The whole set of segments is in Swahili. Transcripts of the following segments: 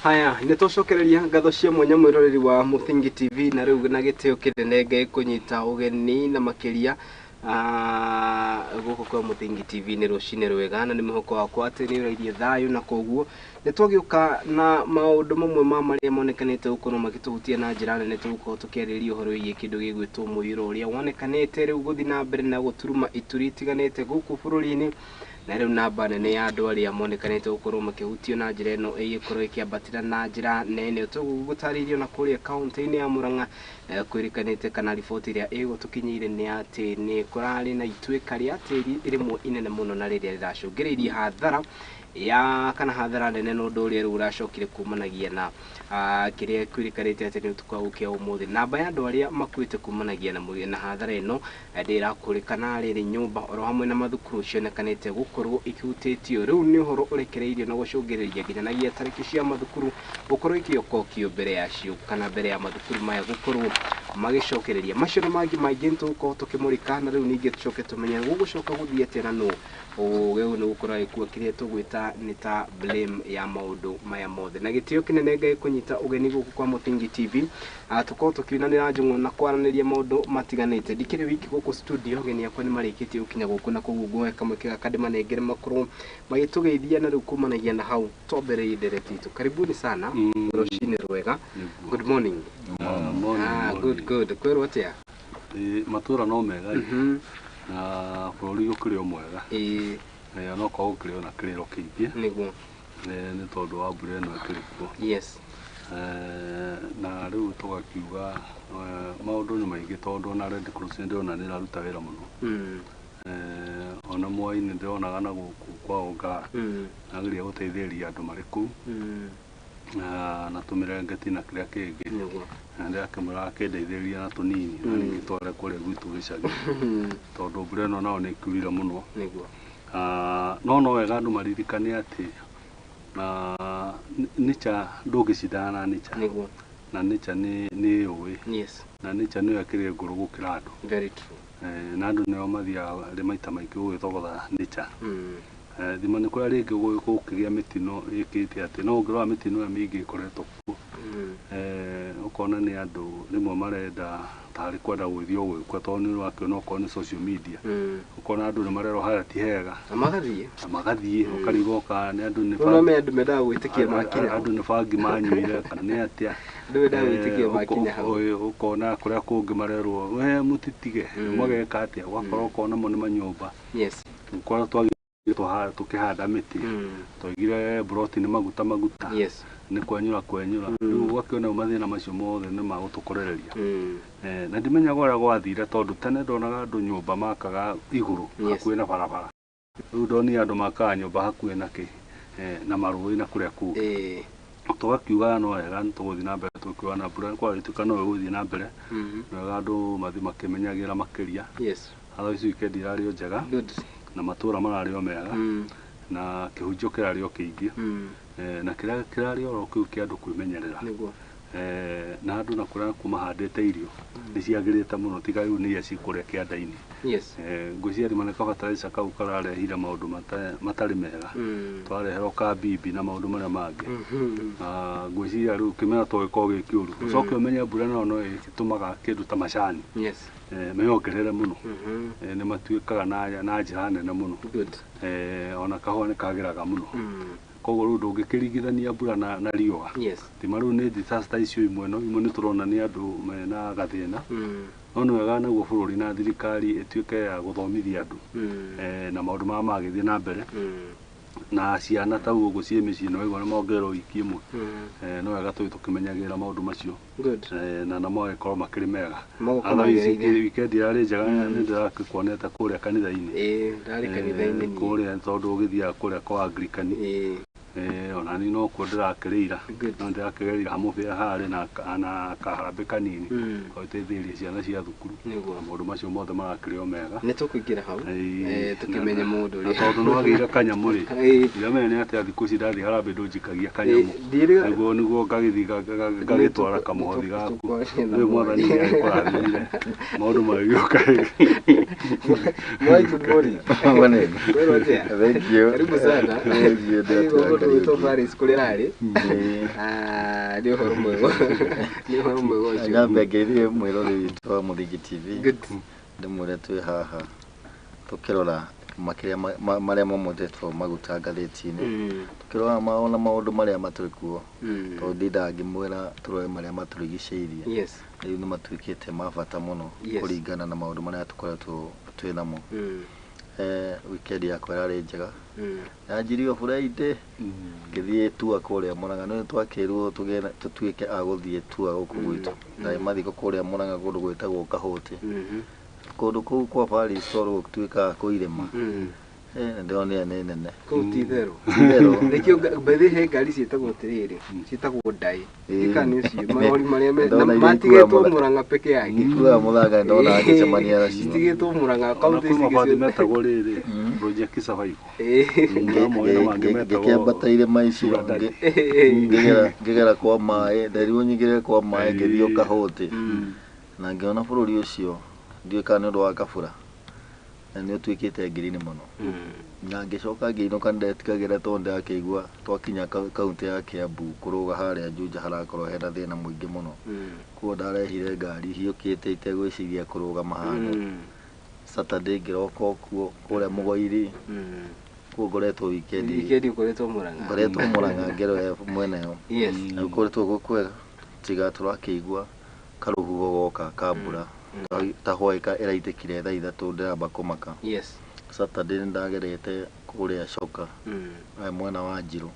Haya nitocokereria ngatho cia mwanya mwiroreri wa Muthingi TV na riu na gitio kinene ngai kunyita ugeni na makiria guko kwa Muthingi TV ni rucine rwega na ni muhoko wakwa ati ni urairie thayu na koguo nitwagiuka na maundu mamwe ma maria monekanite gukorwo magituhutia na njira nene tugukorwo tukiariria uhoro wigi kindu gigwitwo muiro uria wonekanite riu guthi na mbere na guturuma ituri itiganite guku bururi-ini na riu namba nene ya andu aria monekanite gukorwo makihutio na njira ino igikorwo ikiambatira na njira nene tugutaririo na kuria kaunti-ini ya Murang'a kwirikanite kana riboti iria igutukinyire ni ati ni kurari na ituika ria tiri rimwe inene muno na riria riracungiririe hathara ya kana hathara nene no nduria ru uracokire kumanagia na kiria kwirikanite ati ni tukaukia umuthi namba ya andu aria makuite kumanagia na hathara ino ndirakurikana riri nyumba oro hamwe na mathukuru cionekanite gukorwo ikihutitio riu ni uhoro urekereirio na gucungiriria nginyagia tariki cia mathukuru gukorwo ikiokokio mbere ya cio kana mbere ya mathukuru maya gukorwo magicokereria macio mangi maingi ntuko tukimurika na riu ningi tucoke tumenya gugucoka guthie tena no uyu ni gukorwo ikuwa kiria tugwita ni ta blame ya maundu maya mothe na gitio kinene ngai kunyita ugeni guku kwa Muthingi TV tuko tukiunanira njungu na kwaraniria maundu matiganite ndikire wiki guku studio geni yakwa ni marikitie ukinya guku na kugugoe kamwe kiga kadima negere makuru magitugeithia na riu kumanagia na hau tombere direct itu karibuni sana rucine rwega good morning good kwero atia matura no mega na bũrũri ũkĩrĩ o mwega no kwa ũkĩrĩ ona kĩrĩro kĩingĩ nĩguo nĩ tondũ wa mbura ĩno ĩkĩrĩ kuo na rĩu tũgakiuga maũndũ nĩ maingĩ tondũ ona Red Cross ndĩrona nĩ ĩraruta wĩra mũno ona Moi-inĩ ndĩronaga na gũkũ kwa Ongara nageria gũteithĩrĩria andũ marĩ kũu na tũmĩrengeti na kĩrĩa kĩngĩ na ndĩrakĩmũra akĩndeithĩrĩria na tũnini na ningĩ tware kũrĩa gwitũ gĩcagi tondũ mbura ĩno nao nĩ ĩkiurire mũno no wega andũ maririkane atĩ nature ndũngĩcindana na nature na nature nĩ yũĩ na nature nĩyo ĩkĩrĩ ngũrũ gũkĩra andũ na andũ nĩo mathiaga maita maingĩ gũgĩthogotha nature thima nĩ kũrĩa rĩngĩ gũkĩgĩa mĩtino ĩkĩte atĩ no ũngĩrora mĩtino ĩyo mĩingĩ ĩkoretwo kuo ũkona nĩ andũ rĩmwe marenda tarĩ kwenda gwĩthio gwĩkwo tondũ nĩ ũrakĩona okorwo nĩ social media ũkona andũ nĩ marerwo harĩa ti hega magathiĩ ũkarigwo kana nĩ andũ mendaga gwĩtĩkia makinya andũ nĩ bangi manyuire kana nĩ atĩa ũkona kũrĩa kũngĩ marerwo we mũtitige mwageka atĩa ũgakorwo ũkona mo nĩ manyũmba ũkorwo tukihanda miti twaigire broti ni maguta ni kwenyura riu gwakiona mathina macio mothe ni magutukorereria na ndimenya gore gwathire tondu tene ndonaga andu nyumba makaga iguru hakuhi na barabara riu ndoni andu makaga nyumba hakuhi na na marui na kuria ku tugakiuga no wega tuguthi na mbere tukiwa na mbura kwa rituka no guthi na mbere wega andu mathi makimenyagira makiria atho icio ikendi irario njega na matura marario mega na kihunjo kirario kiingi na kirario ro kiu kia andu kwimenyerera na andu na kuria kumahandite irio ni ciagirite muno tiga riu ni cia kuria kianda-ini ngwiciari maneka fertilizer kau kararehire maundu matari mega twareherwo ka bibi na maundu maria mangi ngwiciria riu kimera twagikorwo gikiuru ucoke umenye mbura no itumaga kindu ta macani meyongerere muno ni matuikaga na njira nene muno ona kahua ni kagiraga muno koguo riu ndũngĩkĩringithania mbura na riũa tima riu nĩ disaster icio imwe nĩ tũrona nĩ andũ mena gathĩna no nĩ wega naguo bũrũri na thirikari ĩtuĩke ya gũthomithia andũ na maũndũ maya magĩthiĩ na mbere na ciana ta ũguo ciĩ mĩciĩ no igone mongererwo wiki ĩmwe no wega tũkĩmenyagĩrĩra maũndũ macio na namo magĩkorwo makĩrĩ mega wikendi yarĩ njega nĩ ndĩrakĩkuonete kũrĩa kanitha-inĩ kũrĩa tondũ ũgĩthiaga kũrĩa kwa Anglikani ona ni no kuo ndirakĩrĩira no ndirakĩgerera hamũbĩa harĩ na kaharambĩ kanini gũteithĩrĩria ciana cia thukuru maũndũ macio mothe marakĩrĩ o mega nĩ tũkũingĩra hau tũkĩmenye mũndũ ũrĩa tondũ nĩ wagĩire kanyamũ rĩ ndĩramenya nĩ atĩa thikũ ici ndathiĩ harambĩ ndũnjikagia kanyamũ nĩguo ngagĩthiĩ ngagĩtwara kamũhothi gaku rĩu mwathani nĩ agĩkũrathimire maũndũ magĩgĩũka Good morning. Thank you. Karibu sana. Ndio to Paris kule rari. Ndio horo mwego. Ndio horo mwego. Nyambe ngeirie mwirori witu wa Muthingi TV. Good. Ndimure twi haha. Tukirora makiria maria momotetwo maguta ngathĩti-inĩ. Tukirora maona maũndũ maria matũrĩ kuo. To ndinda ngĩmwĩra turore maria matũrigicĩirie. Yes. Rĩu nĩ matuĩkĩte ma bata mũno kũringana na maũndũ maria tũkoretwo twĩ namo. Weekend yakwa yarĩ njega. Yanjirio Friday ngĩthiĩ tour kũrĩa Mũrang'a. Nĩ twakĩrwo tũtuĩke a gũthiĩ tour gũkũ gwitũ. Na mathiko kũrĩa Mũrang'a kũndũ gwĩtagwo Kahũti. Kũndũ kũu kwa Paris toro gũtuĩka kũirĩma. Ndĩronire nĩ nene. Kũu ti therũ. Nĩkĩo mbere he ngari ciĩtagwo atĩrĩrĩ, ciĩtagwo ndai. Ikani ũcio marori marĩa matigĩtwo Mũrang'a peke yake. Ikuaga Mũrang'a ndona ngĩcemania nacio. Citigĩtwo Mũrang'a kaunti ici icio metagwo rĩrĩ Project Survival. Ngĩkĩambata irĩma icio ngĩgera kwa maĩ, nderirwo nyingĩre kwa maĩ ngĩthiĩ Kahũti. Na ngĩona bũrũri ũcio ndiũĩ kana nĩ ũndũ wa kabura. Na nĩ ũtuĩkĩte green mũno. Na ngĩcoka ngĩinũka ndetigagĩra tondũ ndakĩigua twakinya kaunti ya Kiambu kũrũga harĩa Juja harakorwo hena thĩna mũingĩ mũno. Kuo ndarehire ngari hiũkĩte itegwĩciria kũrũgama handũ. Saturday ngĩroka kuo kũrĩa Mũgoiri. Kuo ngoretwo weekend. Weekend ngoretwo Mũrang'a. Ngoretwo Mũrang'a ngero mwena ĩyo. Yes. Na ngoretwo gũkwega tiga tũrakĩigua karũhuho goka ka mbura. Ta hwaika ĩraitĩkire thaa 3 ndĩramba kũmaka. Yes. Saturday ndagerete kũrĩa Coka. Mwena wa Njirũ.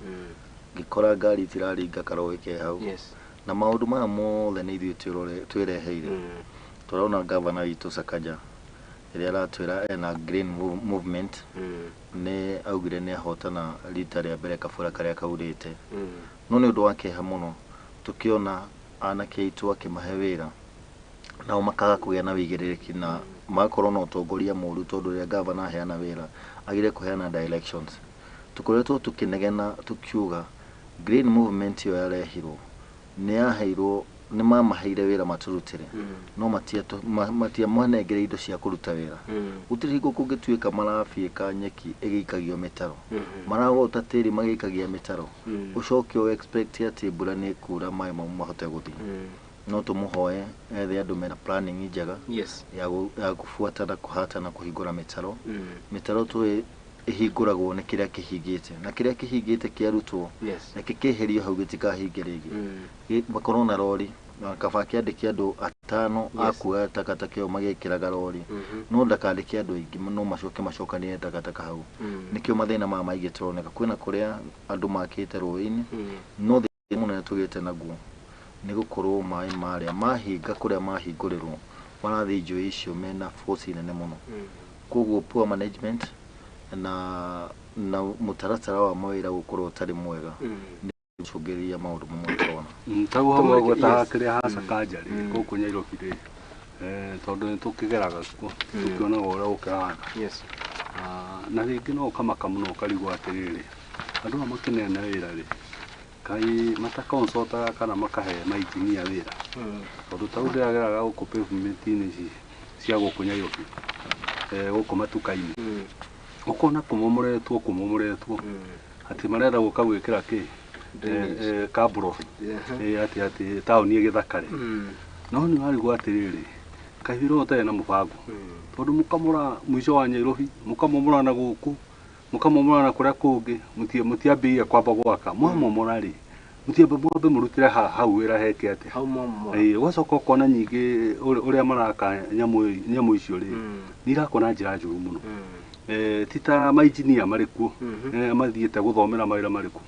Ngĩkora ngari itiraringa karũĩ ke hau. Yes. Na maũndũ maya mothe nĩ ithuĩ twĩreheire. Tũraona governor witũ Sakaja ĩrĩa aratwĩra ena green movement. Nĩ augire nĩ ahotana rita rĩa mbere kabura karĩa kaurĩte. No nĩ ũndũ wa kĩeha mũno tũkĩona anake aitũ akĩmahe wĩra. Nao makaga kũgĩa na wĩigĩrĩrĩki na makorwo na ũtongoria mũũru tondũ rĩrĩa governor aheana wĩra agire kũheana directions. Tũkoretwo tũkĩnegena tũkiuga green movement ĩyo yarehirwo nĩ yaheirwo nĩ mamaheire wĩra matũrutĩre. No matiamwanengere indo cia kũruta wĩra. Gũtirĩ hingo kũngĩtuĩka marabiĩka nyeki ĩgĩikagio mĩtaro. Maragota tĩri magĩikagia mĩtaro. Ũcoke o expect atĩ mbura nĩ ĩkura maĩ mau mahote gũthiĩ. No tũmũhoe ethe andũ mena planning njega ya gũbuata na kũhata na kũhingũra mĩtaro. Mĩtaro tũĩ ĩhingũragwo nĩ kĩrĩa kĩhingĩte na kĩrĩa kĩhingĩte kĩarutwo na kĩkĩeherio hau gĩtikahinge rĩngĩ. Makorwo na rori kaba kĩandĩke andũ 5 akuoya takataka ĩyo magĩkĩraga rori. No ndakandĩke andũ aingĩ no macokanie takataka hau. Nĩkĩo mathĩna maya maingĩ tũroneka. Kwĩna kũrĩa andũ makĩte rũĩ-inĩ no thĩna mũnene tũgĩte naguo nĩ gũkorwo maĩ marĩa mahinga kũrĩa mahingũrĩrwo marathiĩ njũĩ icio mena force nene mũno. Koguo poor management na mũtaratara wa mawĩra gũkorwo ũtarĩ mwega nĩ gũcũngĩrĩria maũndũ mamwe tũrona. Taguo hamwe gweta kĩrĩa ha Sakaja rĩ gũkũ Nairobi rĩ tondũ nĩ tũkĩgeraga kuo tũkĩonaga ũrĩa gũkĩhana. Na rĩngĩ no ũkamaka mũno ũkarigwo atĩrĩrĩ andũ aya makĩneana wĩra rĩ kai matakaũcotaga kana makahe mainjinia wĩra. Tondũ ta ndĩrageraga gũkũ pavement-inĩ ici cia gũkũ Nairobi gũkũ matuka-inĩ ũkona kũmomoretwo atĩ marenda gũka gwĩkĩra kĩ kaburo atĩ taũni ĩgĩthakare. No nĩ warigwo atĩrĩrĩ kaĩ wĩra ũtarĩ na mũbango tondũ mũkamũra mũico wa Nairobi mũkamomora na gũkũ mũkamomora na kũrĩa kũngĩ mũtiambĩrĩria kwamba gwaka mwamomora rĩ mũtiambe mũrutĩre hau wĩra heke atĩa. Ũgacoka ũkona nyingĩ ũrĩa maraka nyamũ icio rĩ nĩ irakwo na njĩra njũru mũno. Ti ta mainjinia marĩ kuo mathiĩte gũthomera mawĩra marĩkũ.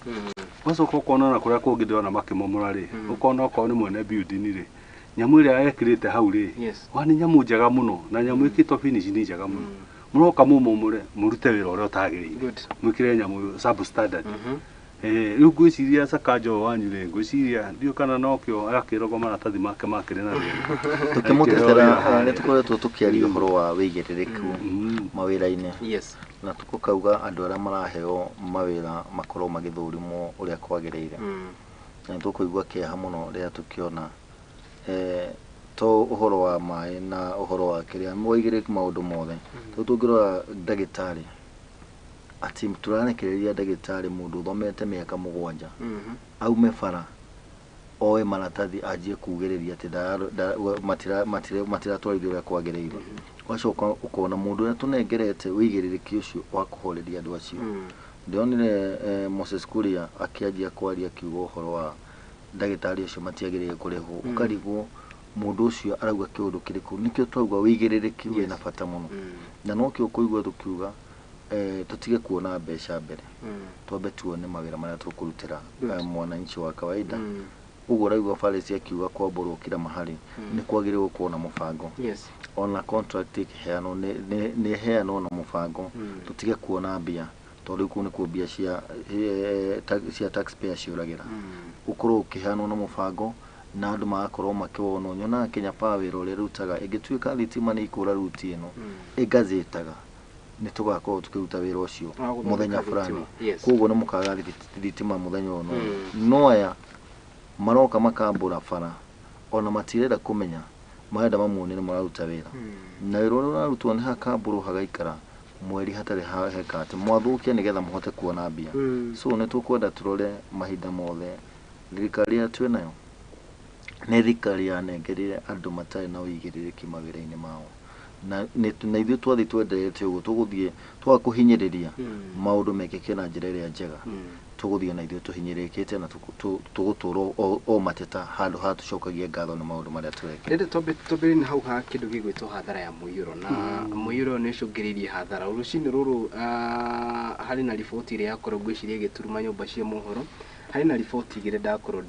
Ũgacoka ũkona na kũrĩa kũngĩ ndĩrona makĩmomora rĩ ũkona okorwo nĩ mwene building rĩ nyamũ ĩrĩa ekĩrĩte hau rĩ nĩ nyamũ njega mũno na nyamũ ĩkĩtwo finish nĩ njega mũno. Mũroka mũmomore mũrute wĩra ũrĩa ũtagĩrĩire mwĩkĩre nyamũ substandard. Rĩu ngwĩciria Sakaja wanyu rĩ ngwĩciria ndiũ kana nokĩo agakĩrogwo maratathi make makĩrĩ na thĩna. Tũkĩmũtetera nĩ tũkoretwo tũkĩaria ũhoro wa wĩigĩrĩrĩku mawĩra-inĩ na tũkauga andũ arĩa maraheo mawĩra makorwo magĩthũrimwo ũrĩa kwagĩrĩire. Na tũkũigua kĩeha mũno rĩrĩa tũkĩona to ũhoro wa maĩ na ũhoro wa kĩrĩa wĩigĩrĩrĩku maũndũ mothe. Tũngĩrora ndagĩtarĩ ati turarekereria ndagĩtarĩ mũndũ thomete mĩaka 7 aume bara oe maratathi ajie kugĩrĩria ati matiratwarithia ũrĩa kwagĩrĩire wacoka ukona mũndũ ũrĩa tũnengerete wĩigĩrĩrĩki ũcio wa kũhoreria andũ acio ndionire Moses Kuria akianjia kwaria kiugo ũhoro wa ndagĩtarĩ ũcio matiagĩrĩire kũrĩhwo ũkarigwo mũndũ ũcio arauga kĩũndũ kĩrĩkũ nikĩo twauga wĩigĩrĩrĩki wĩna bata mũno na no kĩo kũigua tukiuga tutige kuona mbeca mbere twambe tuone mawĩra marĩa tũkũrutĩra mwananchi wa kawaida ugo raigua Falesi akiuga kwamborwo kila mahali ni kwagĩrĩirwo kuona mũbango ona contract ikiheanwo nĩ heanwo na mũbango tutige kuona mbia tondũ kũ nĩ kuo mbia cia taxpayer ciũragĩra ukorwo ukiheanwo na mũbango na andũ magakorwo makĩwona nyona Kenya Power ũrĩa rutaga ĩngĩtuĩka thitima nĩ ikũra ruti ĩno ĩgazetaga nĩ tugakorwo tukiruta wĩra ũcio mũthenya fulani koguo nĩ mũkaga thitima mũthenya ono no aya maroka makambura bara ona matirenda kũmenya marenda mamuone nĩ mararuta wĩra na wĩra ũrĩa ũrarutwo nĩ hakamburu hagaikara mweri hatarĩ heka atĩ mwathũkia nĩgetha mũhote kuona mbia so nĩ tũkwenda tũrore mahinda mothe thirikari ya twĩ nayo nĩ thirikari yanengerire andũ matarĩ na ũigĩrĩrĩki mawĩra-inĩ mao na ithuĩ twathi twenderete ũguo tũgũthiĩ twakũhinyĩrĩria maũndũ mekĩke na njĩra ĩrĩa njega tũgũthiĩ na ithuĩ tũhinyĩrĩkĩte na tũgũtũrwo o mateta handũ ha tũcokagie ngatho na maũndũ marĩa tweke rĩrĩ tũmbĩrĩ nĩ hau ha kĩndũ gĩgwĩtwo hathara ya mũiyũro na mũiyũro nĩ ũcũngĩrĩirie hathara rũcinĩ rũrũ harĩ na riboti ĩrĩa yakorwo ngwĩciria ĩgĩturuma nyũmba cia mohoro harĩ na riboti igĩrĩ ndakorwo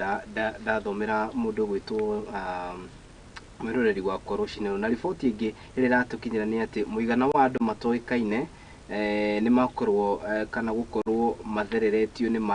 ndathomera mũndũ gwĩtwo mwĩroreri wakwa rũcinĩ na riboti ĩngĩ ĩrĩa ĩratũkinyĩra nĩ atĩ mũigana wa andũ matoĩkaine nĩ makorwo kana gũkorwo mathereretio nĩ maĩ